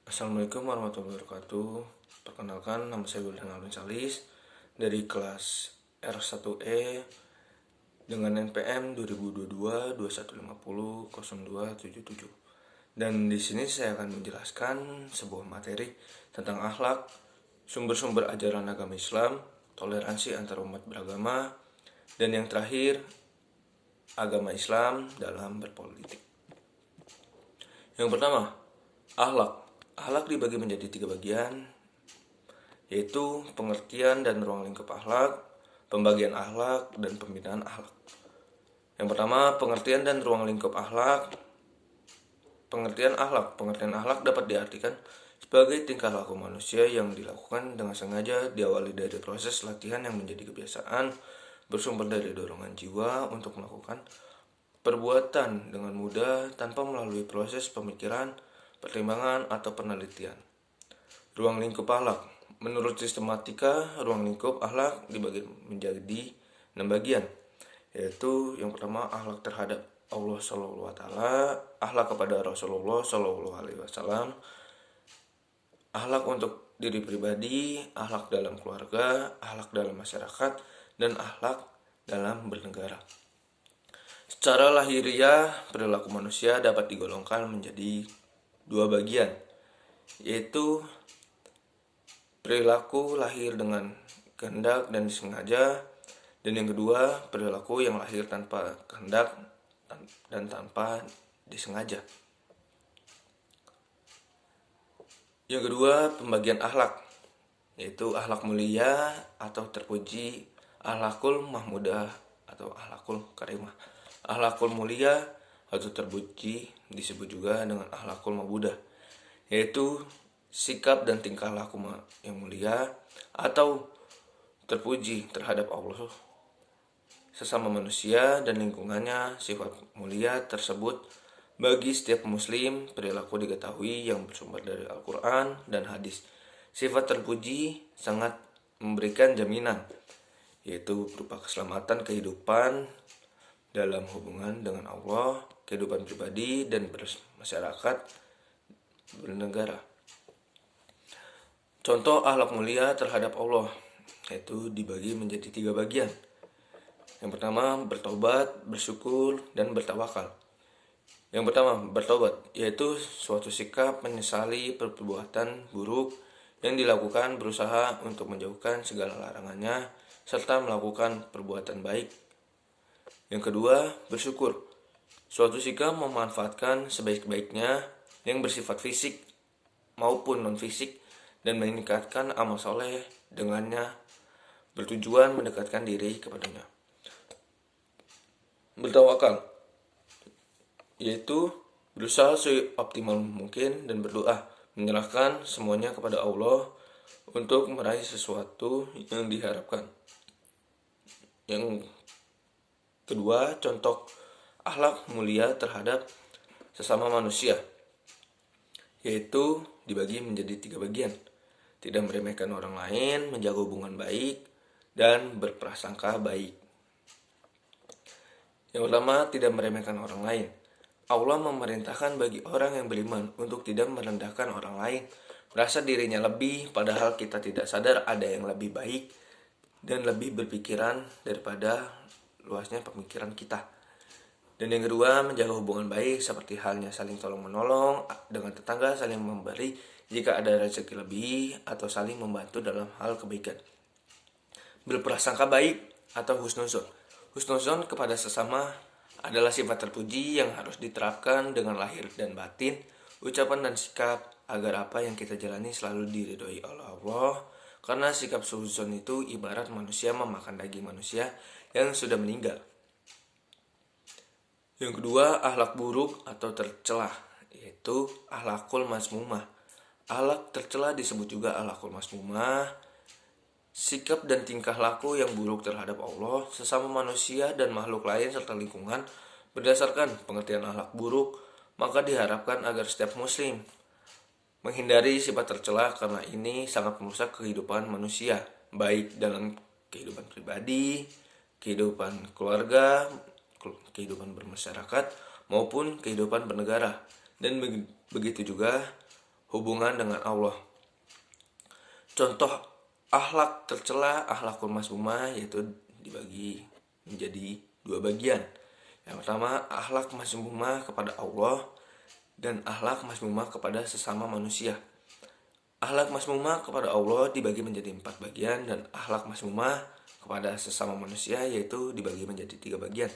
Assalamualaikum warahmatullahi wabarakatuh. Perkenalkan, nama saya Wildan Alvin Salis dari kelas R1E dengan NPM 2022-2150-0277. Dan di sini saya akan menjelaskan sebuah materi tentang akhlak, sumber-sumber ajaran agama Islam, toleransi antar umat beragama, dan yang terakhir, agama Islam dalam berpolitik. Yang pertama, akhlak. Akhlak dibagi menjadi 3 bagian, yaitu pengertian dan ruang lingkup akhlak, pembagian akhlak, dan pembinaan akhlak. Yang pertama, pengertian dan ruang lingkup akhlak. Pengertian akhlak dapat diartikan sebagai tingkah laku manusia yang dilakukan dengan sengaja, diawali dari proses latihan yang menjadi kebiasaan, bersumber dari dorongan jiwa untuk melakukan perbuatan dengan mudah tanpa melalui proses pemikiran, pertimbangan, atau penelitian. Ruang lingkup akhlak. Menurut sistematika, ruang lingkup akhlak dibagi menjadi 6 bagian, yaitu yang pertama akhlak terhadap Allah Subhanahu wa taala, akhlak kepada Rasulullah Shallallahu alaihi wasallam, akhlak untuk diri pribadi, akhlak dalam keluarga, akhlak dalam masyarakat, dan akhlak dalam bernegara. Secara lahiriah, perilaku manusia dapat digolongkan menjadi 2 bagian, yaitu perilaku lahir dengan kehendak dan disengaja, dan yang kedua perilaku yang lahir tanpa kehendak dan tanpa disengaja. Yang kedua, pembagian akhlak, yaitu akhlak mulia atau terpuji, akhlakul mahmudah atau akhlakul karimah. Akhlakul mulia atau terpuji disebut juga dengan akhlakul mahmudah, yaitu sikap dan tingkah laku yang mulia atau terpuji terhadap Allah, sesama manusia, dan lingkungannya. Sifat mulia tersebut bagi setiap muslim perilaku diketahui yang bersumber dari Al-Quran dan hadis. Sifat terpuji sangat memberikan jaminan, yaitu berupa keselamatan kehidupan dalam hubungan dengan Allah, kehidupan pribadi, dan bermasyarakat bernegara. Contoh akhlak mulia terhadap Allah, yaitu dibagi menjadi 3 bagian. Yang pertama, bertobat, bersyukur, dan bertawakal. Yang pertama, bertobat, yaitu suatu sikap menyesali perbuatan buruk yang dilakukan, berusaha untuk menjauhkan segala larangannya, serta melakukan perbuatan baik. Yang kedua, bersyukur, suatu sikap memanfaatkan sebaik-baiknya yang bersifat fisik maupun non-fisik dan meningkatkan amal soleh dengannya, bertujuan mendekatkan diri kepadanya. Bertawakal, yaitu berusaha seoptimal mungkin dan berdoa, menyerahkan semuanya kepada Allah untuk meraih sesuatu yang diharapkan. Yang kedua, contoh akhlak mulia terhadap sesama manusia, yaitu dibagi menjadi 3 bagian. Tidak meremehkan orang lain, menjaga hubungan baik, dan berprasangka baik. Yang pertama, tidak meremehkan orang lain. Allah memerintahkan bagi orang yang beriman untuk tidak merendahkan orang lain, merasa dirinya lebih, padahal kita tidak sadar ada yang lebih baik dan lebih berpikiran daripada luasnya pemikiran kita. Dan yang kedua, menjaga hubungan baik seperti halnya saling tolong-menolong dengan tetangga, saling memberi jika ada rezeki lebih, atau saling membantu dalam hal kebaikan. Berprasangka baik atau husnuzon. Husnuzon kepada sesama adalah sifat terpuji yang harus diterapkan dengan lahir dan batin, ucapan dan sikap, agar apa yang kita jalani selalu diridhoi oleh Allah. Karena sikap suhuzon itu ibarat manusia memakan daging manusia yang sudah meninggal. Yang kedua, akhlak buruk atau tercela, yaitu akhlakul mazmumah. Akhlak tercela disebut juga akhlakul mazmumah, sikap dan tingkah laku yang buruk terhadap Allah, sesama manusia, dan makhluk lain serta lingkungan. Berdasarkan pengertian akhlak buruk, maka diharapkan agar setiap muslim menghindari sifat tercela karena ini sangat merusak kehidupan manusia, baik dalam kehidupan pribadi, kehidupan keluarga, kehidupan bermasyarakat, maupun kehidupan bernegara. Dan begitu juga hubungan dengan Allah. Contoh akhlak tercela, akhlakul mazmumah, yaitu dibagi menjadi dua bagian. Yang pertama, akhlak mazmumah kepada Allah dan akhlak mazmumah kepada sesama manusia. Akhlak mazmumah kepada Allah dibagi menjadi 4 bagian dan akhlak mazmumah kepada sesama manusia yaitu dibagi menjadi 3 bagian.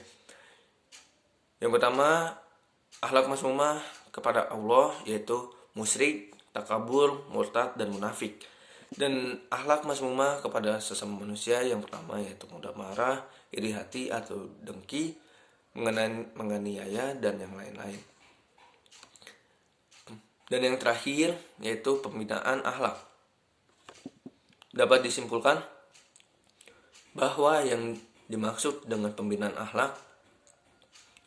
Yang pertama, akhlak mazmumah kepada Allah yaitu musyrik, takabur, murtad, dan munafik. Dan akhlak mazmumah kepada sesama manusia yang pertama yaitu mudah marah, iri hati atau dengki, menganiaya, dan yang lain-lain. Dan yang terakhir yaitu pembinaan akhlak. Dapat disimpulkan bahwa yang dimaksud dengan pembinaan akhlak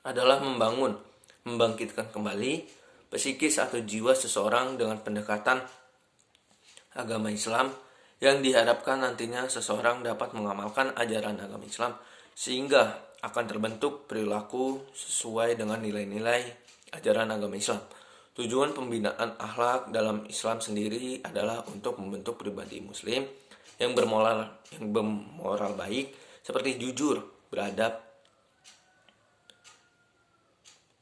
adalah membangkitkan kembali psikis atau jiwa seseorang dengan pendekatan agama Islam yang diharapkan nantinya seseorang dapat mengamalkan ajaran agama Islam sehingga akan terbentuk perilaku sesuai dengan nilai-nilai ajaran agama Islam. Tujuan pembinaan akhlak dalam Islam sendiri adalah untuk membentuk pribadi muslim yang bermoral baik seperti jujur, beradab,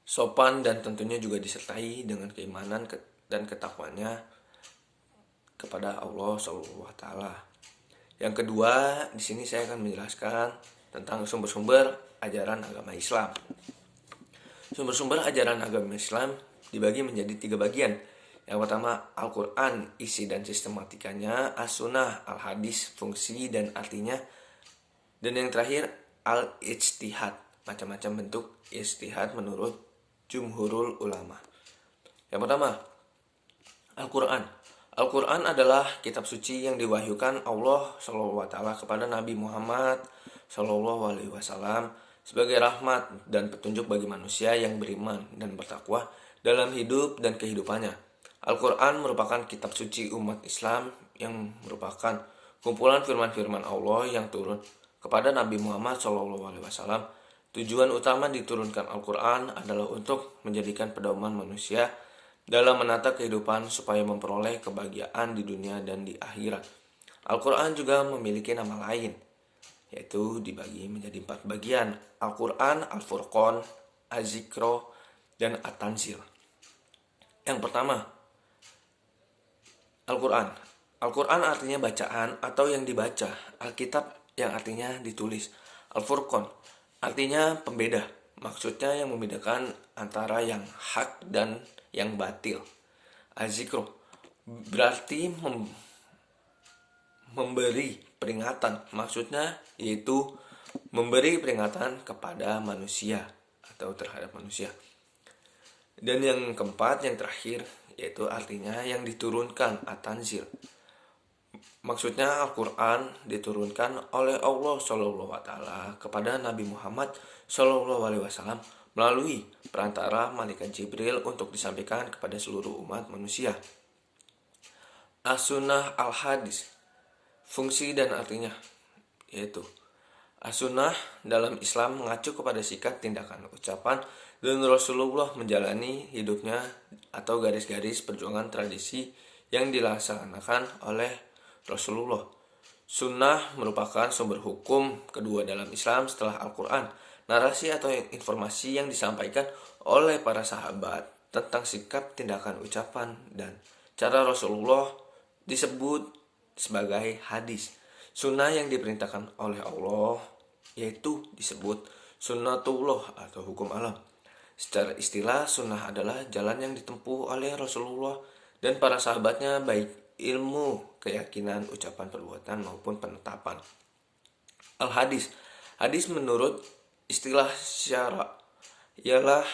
sopan, dan tentunya juga disertai dengan keimanan dan ketakwaannya kepada Allah SWT. Yang kedua, di sini saya akan menjelaskan tentang sumber-sumber ajaran agama Islam. Sumber-sumber ajaran agama Islam dibagi menjadi 3 bagian. Yang pertama, Al-Quran, isi dan sistematikanya, As-Sunnah, Al-Hadis, fungsi dan artinya, dan yang terakhir, Al-Ijtihad, macam-macam bentuk ijtihad menurut jumhurul ulama. Yang pertama, Al-Quran. Al-Quran adalah kitab suci yang diwahyukan Allah SWT kepada Nabi Muhammad SAW sebagai rahmat dan petunjuk bagi manusia yang beriman dan bertakwa dalam hidup dan kehidupannya. Al-Quran merupakan kitab suci umat Islam yang merupakan kumpulan firman-firman Allah yang turun kepada Nabi Muhammad SAW. Tujuan utama diturunkan Al-Quran adalah untuk menjadikan pedoman manusia dalam menata kehidupan supaya memperoleh kebahagiaan di dunia dan di akhirat. Al-Quran juga memiliki nama lain, yaitu dibagi menjadi 4 bagian: Al-Quran, Al-Furqan, Az-Zikro, dan At-Tanzil. Yang pertama, Al-Quran. Al-Quran artinya bacaan atau yang dibaca. Alkitab yang artinya ditulis. Al-Furqan artinya pembeda. Maksudnya yang membedakan antara yang hak dan yang batil. Az-Zikro berarti memberi peringatan. Maksudnya yaitu memberi peringatan kepada manusia atau terhadap manusia. Dan yang keempat, yang terakhir, yaitu artinya yang diturunkan, At-Tanzil. Maksudnya Al-Quran diturunkan oleh Allah SWT kepada Nabi Muhammad SAW melalui perantara malaikat Jibril untuk disampaikan kepada seluruh umat manusia. As-Sunnah, Al-Hadis, fungsi dan artinya, yaitu As-Sunnah dalam Islam mengacu kepada sikap, tindakan, ucapan, dan Rasulullah menjalani hidupnya atau garis-garis perjuangan tradisi yang dilaksanakan oleh Rasulullah. Sunnah merupakan sumber hukum kedua dalam Islam setelah Al-Quran. Narasi atau informasi yang disampaikan oleh para sahabat tentang sikap, tindakan, ucapan, dan cara Rasulullah disebut sebagai hadis. Sunnah yang diperintahkan oleh Allah yaitu disebut sunnatullah atau hukum alam. Secara istilah, sunnah adalah jalan yang ditempuh oleh Rasulullah dan para sahabatnya baik ilmu, keyakinan, ucapan, perbuatan, maupun penetapan. Al-Hadis. Hadis menurut istilah syara ialah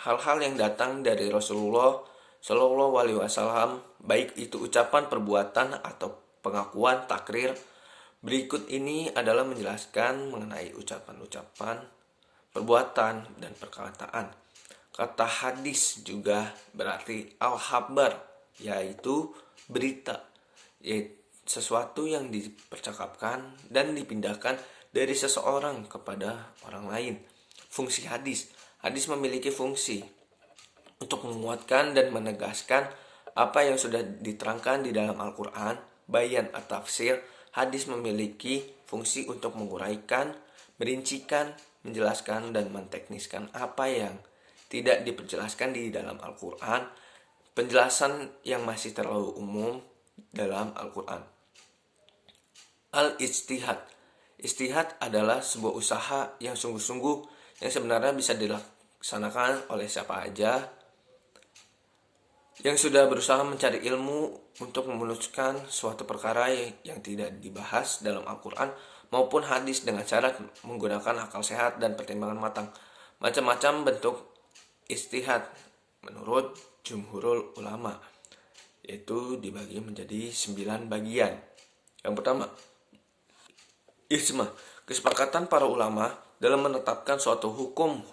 hal-hal yang datang dari Rasulullah SAW, baik itu ucapan, perbuatan, atau pengakuan, takrir. Berikut ini adalah menjelaskan mengenai ucapan-ucapan, perbuatan, dan perkataan. Kata hadis juga berarti al-khabar, yaitu berita, yaitu sesuatu yang dipercakapkan dan dipindahkan dari seseorang kepada orang lain. Fungsi hadis. Hadis memiliki fungsi untuk menguatkan dan menegaskan apa yang sudah diterangkan di dalam Al-Quran, bayan atau tafsir, hadis memiliki fungsi untuk menguraikan, merincikan, menjelaskan, dan mentekniskan apa yang tidak diperjelaskan di dalam Al-Quran, penjelasan yang masih terlalu umum dalam Al-Quran. Al-Ijtihad. Ijtihad adalah sebuah usaha yang sungguh-sungguh yang sebenarnya bisa dilaksanakan oleh siapa aja yang sudah berusaha mencari ilmu untuk memuluskan suatu perkara yang tidak dibahas dalam Al-Quran maupun hadis dengan cara menggunakan akal sehat dan pertimbangan matang. Macam-macam bentuk ijtihad menurut jumhurul ulama, yaitu dibagi menjadi 9 bagian. Yang pertama, ijma, kesepakatan para ulama dalam menetapkan suatu hukum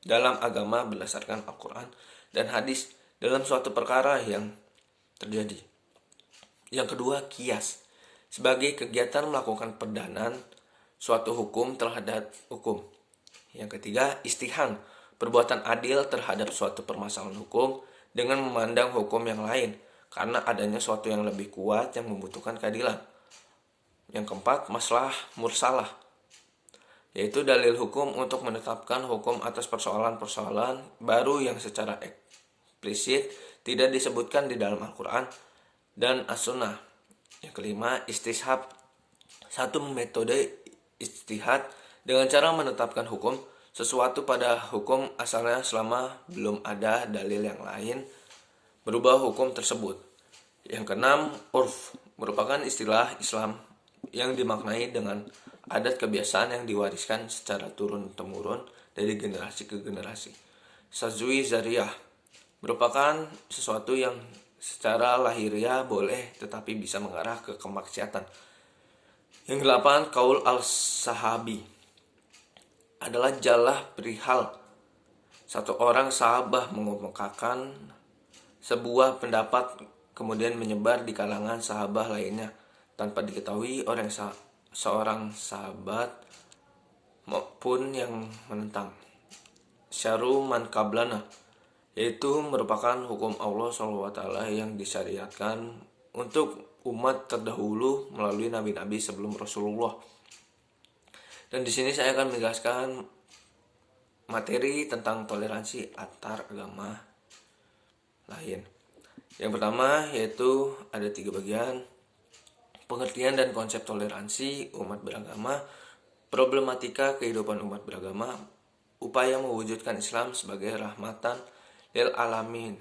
dalam agama berdasarkan Al-Quran dan hadis dalam suatu perkara yang terjadi. Yang kedua, kias, sebagai kegiatan melakukan pedanan suatu hukum terhadap hukum. Yang ketiga, istihan, perbuatan adil terhadap suatu permasalahan hukum dengan memandang hukum yang lain karena adanya suatu yang lebih kuat yang membutuhkan keadilan. Yang keempat, maslalah mursalah, yaitu dalil hukum untuk menetapkan hukum atas persoalan-persoalan baru yang secara eksplisit tidak disebutkan di dalam Al-Quran dan As-Sunnah. Yang kelima, istishab, satu metode ijtihad dengan cara menetapkan hukum sesuatu pada hukum asalnya selama belum ada dalil yang lain berubah hukum tersebut. Yang keenam, urf, merupakan istilah Islam yang dimaknai dengan adat kebiasaan yang diwariskan secara turun-temurun dari generasi ke generasi. Sazui zariyah, merupakan sesuatu yang secara lahiriah boleh tetapi bisa mengarah ke kemaksiatan. Yang delapan, kaul al-sahabi, adalah jalah perihal satu orang sahabat mengemukakan sebuah pendapat kemudian menyebar di kalangan sahabat lainnya tanpa diketahui orang seorang sahabat maupun yang menentang. Syaru man qablana, yaitu merupakan hukum Allah SWT yang disyariatkan untuk umat terdahulu melalui nabi-nabi sebelum Rasulullah. Dan di sini saya akan menjelaskan materi tentang toleransi antar agama lain. Yang pertama yaitu ada 3 bagian: pengertian dan konsep toleransi umat beragama, problematika kehidupan umat beragama, upaya mewujudkan Islam sebagai rahmatan lil alamin.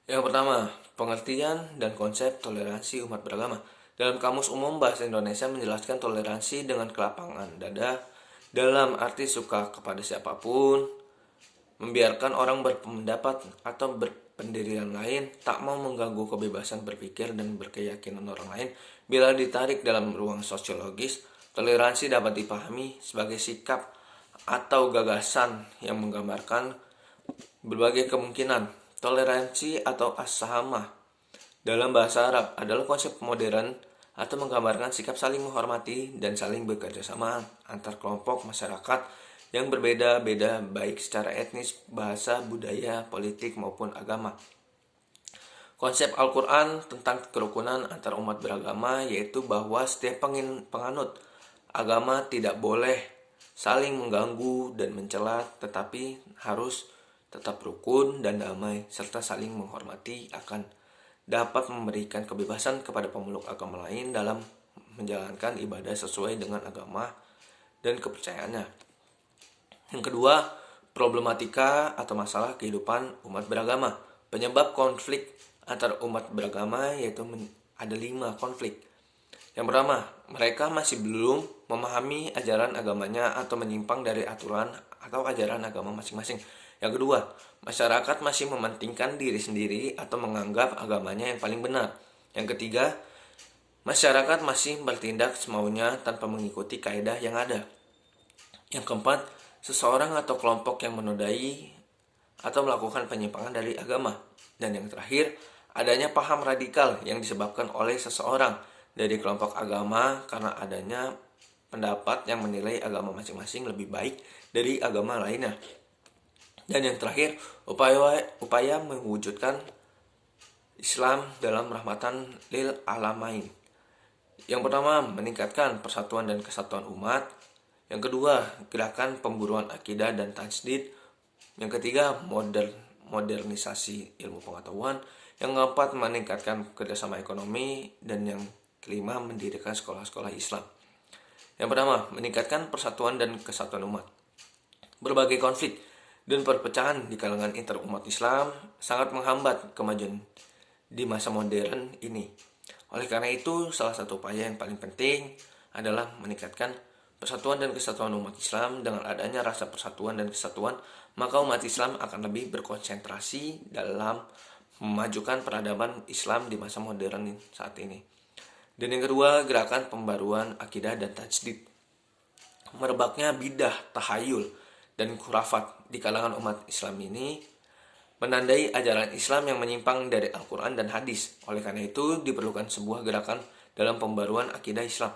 Yang pertama, pengertian dan konsep toleransi umat beragama. Dalam Kamus Umum Bahasa Indonesia menjelaskan toleransi dengan kelapangan dada dalam arti suka kepada siapapun, membiarkan orang berpendapat atau berpendirian lain, tak mau mengganggu kebebasan berpikir dan berkeyakinan orang lain. Bila ditarik dalam ruang sosiologis, toleransi dapat dipahami sebagai sikap atau gagasan yang menggambarkan berbagai kemungkinan. Toleransi atau as-sahamah dalam bahasa Arab adalah konsep modern atau menggambarkan sikap saling menghormati dan saling bekerja sama antar kelompok masyarakat yang berbeda-beda baik secara etnis, bahasa, budaya, politik maupun agama. Konsep Al-Quran tentang kerukunan antar umat beragama yaitu bahwa setiap penganut agama tidak boleh saling mengganggu dan mencela, tetapi harus tetap rukun dan damai serta saling menghormati akan dapat memberikan kebebasan kepada pemeluk agama lain dalam menjalankan ibadah sesuai dengan agama dan kepercayaannya. Yang kedua, problematika atau masalah kehidupan umat beragama. Penyebab konflik antar umat beragama yaitu ada 5 konflik. Yang pertama, mereka masih belum memahami ajaran agamanya atau menyimpang dari aturan atau ajaran agama masing-masing. Yang kedua, masyarakat masih mementingkan diri sendiri atau menganggap agamanya yang paling benar. Yang ketiga, masyarakat masih bertindak semaunya tanpa mengikuti kaidah yang ada. Yang keempat, seseorang atau kelompok yang menodai atau melakukan penyimpangan dari agama. Dan yang terakhir, adanya paham radikal yang disebabkan oleh seseorang dari kelompok agama karena adanya pendapat yang menilai agama masing-masing lebih baik dari agama lainnya. Dan yang terakhir, upaya mewujudkan Islam dalam rahmatan lil alamain. Yang pertama, meningkatkan persatuan dan kesatuan umat. Yang kedua, gerakan pemburuan akidah dan tajdid. Yang ketiga, modernisasi ilmu pengetahuan. Yang keempat, meningkatkan kerjasama ekonomi. Dan yang kelima, mendirikan sekolah-sekolah Islam. Yang pertama, meningkatkan persatuan dan kesatuan umat. Berbagai konflik dan perpecahan di kalangan interumat Islam sangat menghambat kemajuan di masa modern ini. Oleh karena itu, salah satu upaya yang paling penting adalah meningkatkan persatuan dan kesatuan umat Islam. Dengan adanya rasa persatuan dan kesatuan, maka umat Islam akan lebih berkonsentrasi dalam memajukan peradaban Islam di masa modern saat ini. Dan yang kedua, gerakan pembaruan akidah dan tajdid. Merebaknya bidah, tahayul, dan khurafat di kalangan umat Islam ini menandai ajaran Islam yang menyimpang dari Al-Quran dan hadis. Oleh karena itu, diperlukan sebuah gerakan dalam pembaruan akidah Islam.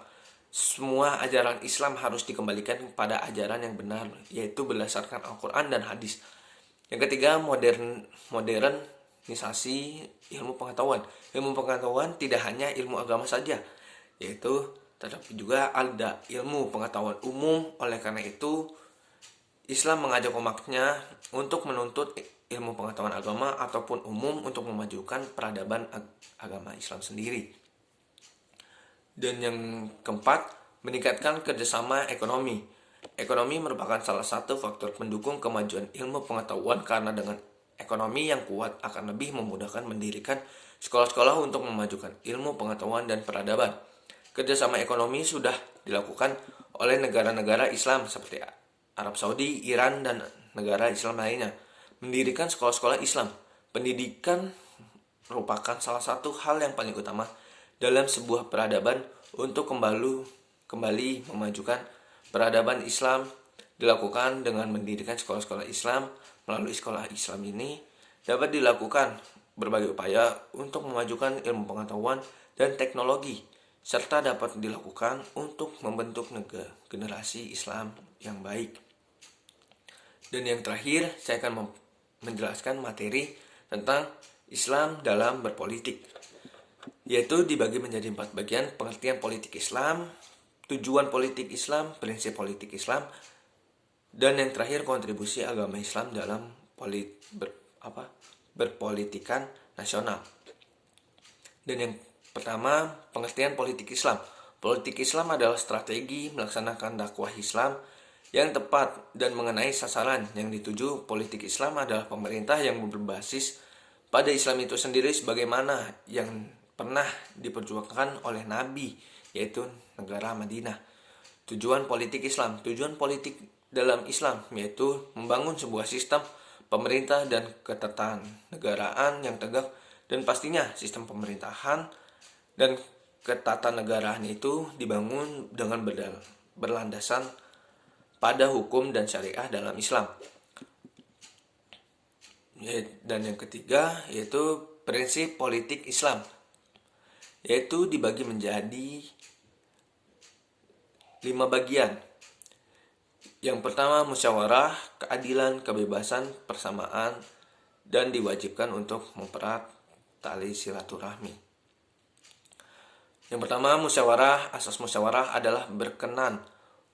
Semua ajaran Islam harus dikembalikan kepada ajaran yang benar, yaitu berdasarkan Al-Quran dan hadis. Yang ketiga, modernisasi ilmu pengetahuan. Ilmu pengetahuan tidak hanya ilmu agama saja, tetapi juga ada ilmu pengetahuan umum. Oleh karena itu, Islam mengajak umatnya untuk menuntut ilmu pengetahuan agama ataupun umum untuk memajukan peradaban agama Islam sendiri. Dan yang keempat, meningkatkan kerjasama ekonomi. Ekonomi merupakan salah satu faktor pendukung kemajuan ilmu pengetahuan, karena dengan ekonomi yang kuat akan lebih memudahkan mendirikan sekolah-sekolah untuk memajukan ilmu pengetahuan dan peradaban. Kerjasama ekonomi sudah dilakukan oleh negara-negara Islam seperti Arab Saudi, Iran, dan negara Islam lainnya. Mendirikan sekolah-sekolah Islam. Pendidikan merupakan salah satu hal yang paling utama dalam sebuah peradaban. Untuk kembali memajukan peradaban Islam dilakukan dengan mendirikan sekolah-sekolah Islam. Melalui sekolah Islam ini dapat dilakukan berbagai upaya untuk memajukan ilmu pengetahuan dan teknologi, serta dapat dilakukan untuk membentuk generasi Islam yang baik. Dan yang terakhir, saya akan menjelaskan materi tentang Islam dalam berpolitik, yaitu dibagi menjadi 4 bagian: pengertian politik Islam, tujuan politik Islam, prinsip politik Islam, dan yang terakhir, kontribusi agama Islam dalam berpolitikan nasional. Dan yang pertama, pengertian politik Islam. Politik Islam adalah strategi melaksanakan dakwah Islam yang tepat dan mengenai sasaran yang dituju. Politik Islam adalah pemerintah yang berbasis pada Islam itu sendiri, sebagaimana yang pernah diperjuangkan oleh Nabi, yaitu negara Madinah. Tujuan politik Islam. Tujuan politik dalam Islam yaitu membangun sebuah sistem pemerintah dan ketatanegaraan yang tegak, dan pastinya sistem pemerintahan dan ketatanegaraan itu dibangun dengan berlandasan pada hukum dan syariah dalam Islam. Dan yang ketiga yaitu prinsip politik Islam, yaitu dibagi menjadi 5 bagian. Yang pertama, musyawarah, keadilan, kebebasan, persamaan, dan diwajibkan untuk mempererat tali silaturahmi. Yang pertama, musyawarah. Asas musyawarah adalah berkenan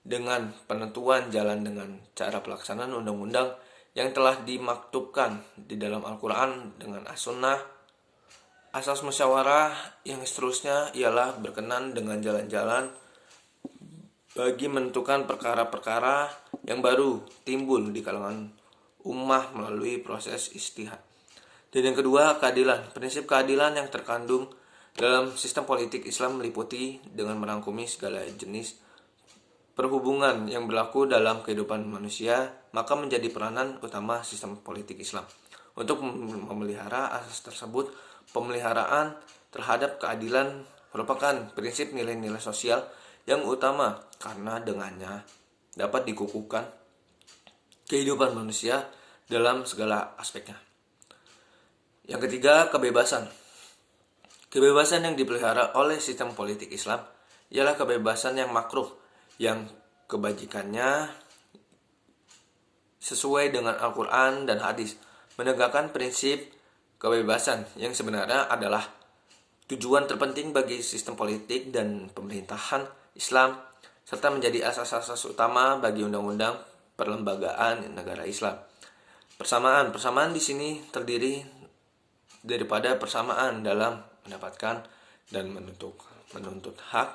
dengan penentuan jalan dengan cara pelaksanaan undang-undang yang telah dimaktubkan di dalam Al-Quran dengan As-Sunnah. Asas musyawarah yang seterusnya ialah berkenan dengan jalan-jalan bagi menentukan perkara-perkara yang baru timbul di kalangan ummah melalui proses ijtihad. Dan yang kedua, keadilan. Prinsip keadilan yang terkandung dalam sistem politik Islam meliputi dengan merangkumi segala jenis perhubungan yang berlaku dalam kehidupan manusia, maka menjadi peranan utama sistem politik Islam. Untuk memelihara asas tersebut, pemeliharaan terhadap keadilan merupakan prinsip nilai-nilai sosial yang utama, karena dengannya dapat dikukuhkan kehidupan manusia dalam segala aspeknya. Yang ketiga, kebebasan. Kebebasan yang dipelihara oleh sistem politik Islam ialah kebebasan yang makruh, yang kebajikannya sesuai dengan Al-Quran dan hadis, menegakkan prinsip kebebasan yang sebenarnya adalah tujuan terpenting bagi sistem politik dan pemerintahan Islam, serta menjadi asas-asas utama bagi undang-undang perlembagaan negara Islam. Persamaan di sini terdiri daripada persamaan dalam mendapatkan dan menuntut hak,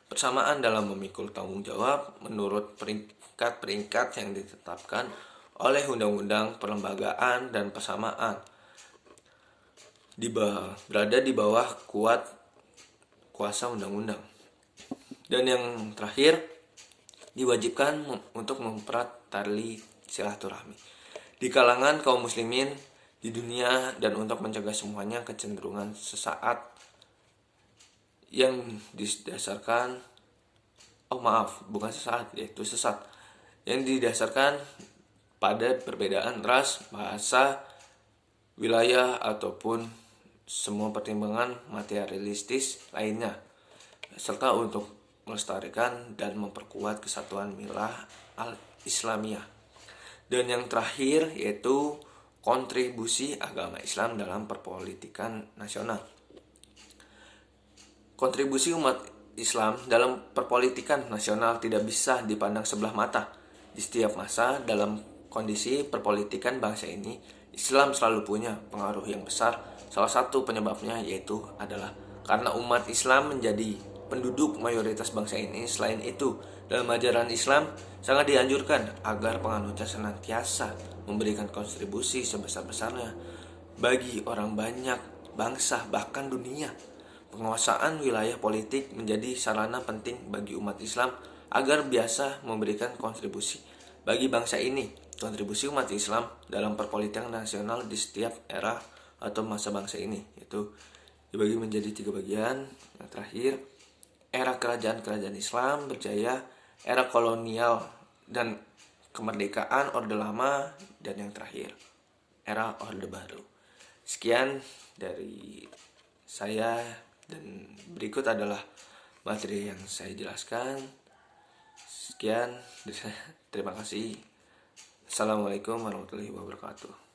persamaan dalam memikul tanggung jawab menurut peringkat-peringkat yang ditetapkan oleh undang-undang perlembagaan, dan persamaan berada di bawah kuasa undang-undang. Dan yang terakhir, diwajibkan untuk mempererat tali silaturahmi di kalangan kaum muslimin di dunia, dan untuk mencegah semuanya kecenderungan sesat yang didasarkan sesat yang didasarkan pada perbedaan ras, bahasa, wilayah, ataupun semua pertimbangan materialistis lainnya, serta untuk melestarikan dan memperkuat kesatuan milah al-Islamiyah. Dan yang terakhir yaitu kontribusi agama Islam dalam perpolitikan nasional. Kontribusi umat Islam dalam perpolitikan nasional tidak bisa dipandang sebelah mata. Di setiap masa dalam kondisi perpolitikan bangsa ini, Islam selalu punya pengaruh yang besar. Salah satu penyebabnya yaitu adalah karena umat Islam menjadi penduduk mayoritas bangsa ini. Selain itu, dalam ajaran Islam sangat dianjurkan agar penganutnya senantiasa memberikan kontribusi sebesar-besarnya bagi orang banyak, bangsa, bahkan dunia. Penguasaan wilayah politik menjadi sarana penting bagi umat Islam agar biasa memberikan kontribusi bagi bangsa ini. Kontribusi umat Islam dalam perpolitikan nasional di setiap era atau masa bangsa ini yaitu dibagi menjadi 3 bagian. Yang terakhir, era kerajaan-kerajaan Islam berjaya, era kolonial dan kemerdekaan Orde Lama, dan yang terakhir, era Orde Baru. Sekian dari saya, dan berikut adalah materi yang saya jelaskan. Sekian dari saya. Terima kasih. Assalamualaikum warahmatullahi wabarakatuh.